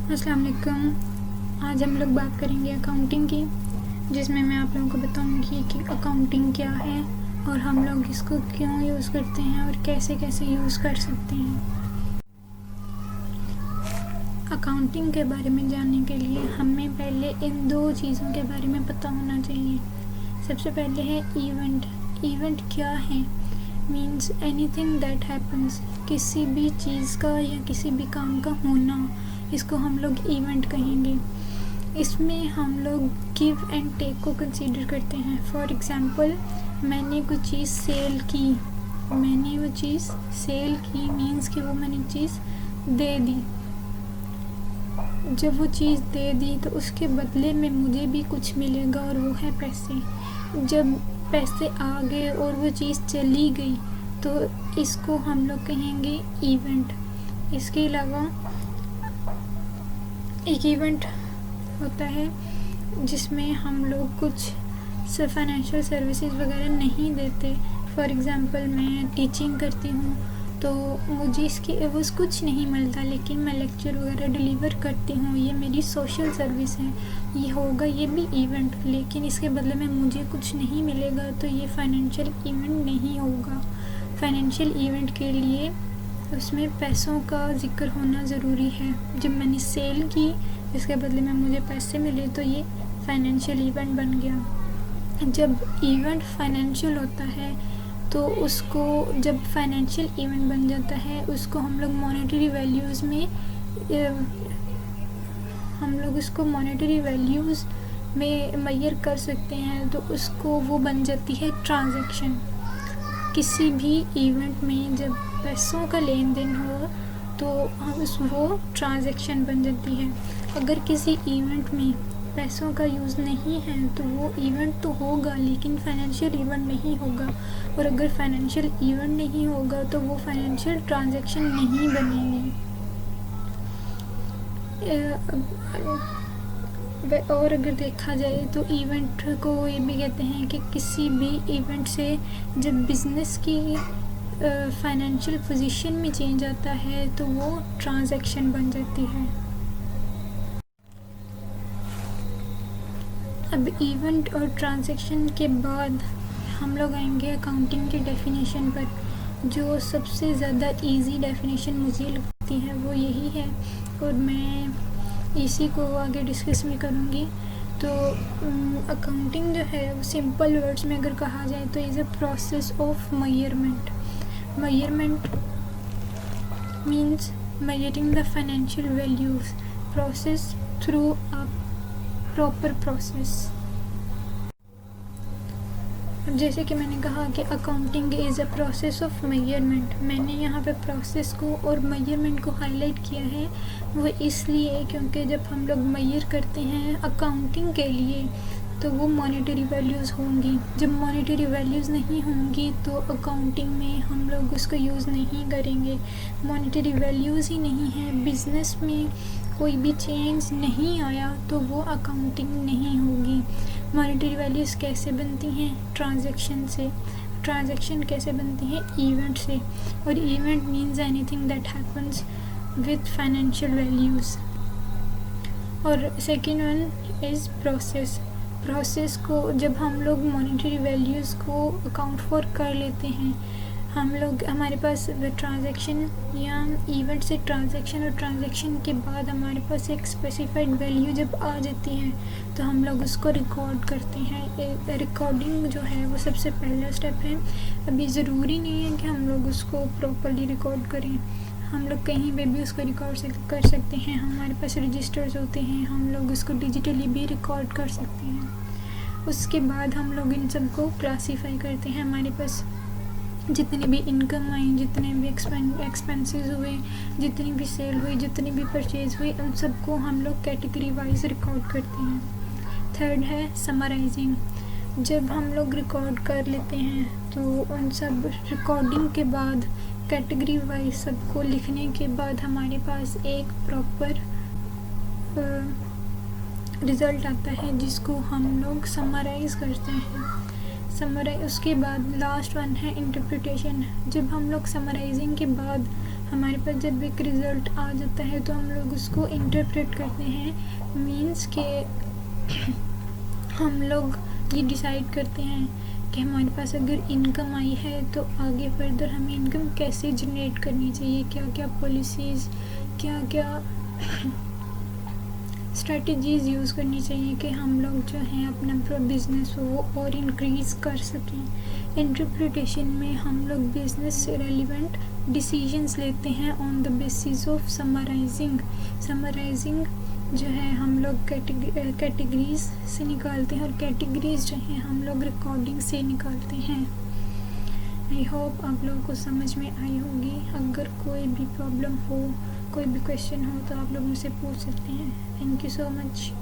अस्सलाम वालेकुम। आज हम लोग बात करेंगे अकाउंटिंग की, जिसमें मैं आप लोगों को बताऊंगी कि अकाउंटिंग क्या है और हम लोग इसको क्यों यूज़ करते हैं और कैसे कैसे यूज़ कर सकते हैं। अकाउंटिंग के बारे में जानने के लिए हमें पहले इन दो चीज़ों के बारे में पता होना चाहिए। सबसे पहले है इवेंट। इवेंट क्या है? मीन्स एनीथिंग दैट हैपन्स, किसी भी चीज़ का या किसी भी काम का होना, इसको हम लोग इवेंट कहेंगे। इसमें हम लोग गिव एंड टेक को कंसीडर करते हैं। फॉर एग्ज़ाम्पल, मैंने कुछ चीज़ सेल की, मीन्स कि वो मैंने चीज़ दे दी। जब वो चीज़ दे दी तो उसके बदले में मुझे भी कुछ मिलेगा और वो है पैसे। जब पैसे आ गए और वो चीज़ चली गई तो इसको हम लोग कहेंगे इवेंट। इसके अलावा एक इवेंट होता है जिसमें हम लोग कुछ फाइनेंशियल सर्विसेज वगैरह नहीं देते। फॉर एग्ज़ाम्पल, मैं टीचिंग करती हूँ तो मुझे इसकी एवज कुछ नहीं मिलता, लेकिन मैं लेक्चर वगैरह डिलीवर करती हूँ, ये मेरी सोशल सर्विस है, ये होगा ये भी इवेंट, लेकिन इसके बदले में मुझे कुछ नहीं मिलेगा तो ये फाइनेंशियल इवेंट नहीं होगा। फाइनेंशियल इवेंट के लिए उसमें पैसों का जिक्र होना ज़रूरी है। जब मैंने सेल की, इसके बदले में मुझे पैसे मिले तो ये फाइनेंशियल इवेंट बन गया। जब इवेंट फाइनेंशियल होता है तो उसको, जब फाइनेंशियल इवेंट बन जाता है उसको हम लोग मॉनेटरी वैल्यूज़ में मेजर कर सकते हैं, तो उसको वो बन जाती है ट्रांजैक्शन। किसी भी इवेंट में जब पैसों का लेन देन हो तो वो ट्रांजैक्शन बन जाती है। अगर किसी इवेंट में पैसों का यूज़ नहीं है तो वो इवेंट तो होगा लेकिन फाइनेंशियल इवेंट नहीं होगा, और अगर फाइनेंशियल इवेंट नहीं होगा तो वो फाइनेंशियल ट्रांजैक्शन नहीं बनेगी। और अगर देखा जाए तो इवेंट को ये भी कहते हैं कि किसी भी इवेंट से जब बिज़नेस की फाइनेंशियल पोजीशन में चेंज आता है तो वो ट्रांजैक्शन बन जाती है। अब इवेंट और ट्रांजैक्शन के बाद हम लोग आएंगे अकाउंटिंग के डेफिनेशन पर। जो सबसे ज़्यादा इजी डेफिनेशन मुझे लगती है वो यही है, और मैं इसी को आगे डिस्कस भी करूँगी। तो अकाउंटिंग जो है वो सिंपल वर्ड्स में अगर कहा जाए तो is a process of measurement. Measurement means measuring the financial values, process through a proper process. अब जैसे कि मैंने कहा कि accounting is a process of measurement, मैंने यहाँ पे प्रोसेस को और मेजरमेंट को हाईलाइट किया है। वो इसलिए क्योंकि जब हम लोग मेजर करते हैं अकाउंटिंग के लिए तो वो मॉनेटरी वैल्यूज़ होंगी। जब मॉनेटरी वैल्यूज़ नहीं होंगी तो अकाउंटिंग में हम लोग उसको यूज़ नहीं करेंगे। मॉनेटरी वैल्यूज़ ही नहीं है, बिज़नेस में कोई भी चेंज नहीं आया तो वो अकाउंटिंग नहीं होगी। मॉनेटरी वैल्यूज़ कैसे बनती हैं? ट्रांजैक्शन से। ट्रांजैक्शन कैसे बनती हैं? इवेंट से। और event means anything that happens with financial values. और second one is process. Process को जब हम लोग मॉनेटरी वैल्यूज़ को अकाउंट फॉर कर लेते हैं, हम लोग, हमारे पास ट्रांजैक्शन या इवेंट से ट्रांजैक्शन और ट्रांजैक्शन के बाद हमारे पास एक स्पेसिफाइड वैल्यू जब आ जाती है तो हम लोग उसको रिकॉर्ड करते हैं। रिकॉर्डिंग जो है वो सबसे पहला स्टेप है। अभी ज़रूरी नहीं है कि हम लोग उसको प्रॉपर्ली रिकॉर्ड करें, हम लोग कहीं पे भी उसको रिकॉर्ड कर सकते हैं। हमारे पास रजिस्टर्स होते हैं, हम लोग उसको डिजिटली भी रिकॉर्ड कर सकते हैं। उसके बाद हम लोग इन सब को क्लासीफाई करते हैं। हमारे पास जितनी भी इनकम आई, जितने भी एक्सपेंसेस हुए, जितनी भी सेल हुई, जितनी भी परचेज़ हुई, उन सबको हम लोग कैटेगरी वाइज रिकॉर्ड करते हैं। थर्ड है समराइजिंग। जब हम लोग रिकॉर्ड कर लेते हैं तो उन सब रिकॉर्डिंग के बाद कैटेगरी वाइज सबको लिखने के बाद हमारे पास एक प्रॉपर रिज़ल्ट आता है जिसको हम लोग समराइज़ करते हैं। उसके बाद लास्ट वन है इंटरप्रिटेशन। जब हम लोग समराइजिंग के बाद हमारे पास जब एक रिज़ल्ट आ जाता है तो हम लोग उसको इंटरप्रेट करते हैं, मीन्स के हम लोग ये डिसाइड करते हैं कि हमारे पास अगर इनकम आई है तो आगे फर्दर हमें इनकम कैसे जनरेट करनी चाहिए, क्या क्या पॉलिसीज़, क्या क्या स्ट्रेटजीज़ यूज़ करनी चाहिए कि हम लोग जो हैं अपना बिज़नेस वो और इंक्रीज़ कर सकें। इंटरप्रिटेशन में हम लोग बिज़नेस से रेलिवेंट डिसीजंस लेते हैं on the basis of summarising जो है हम लोग कैटेगरीज से निकालते हैं, और कैटेगरीज जो हैं हम लोग रिकॉर्डिंग से निकालते हैं। आई होप आप लोगों को समझ में आई होगी। अगर कोई भी प्रॉब्लम हो, कोई भी क्वेश्चन हो तो आप लोग मुझसे पूछ सकते हैं। Thank you so much.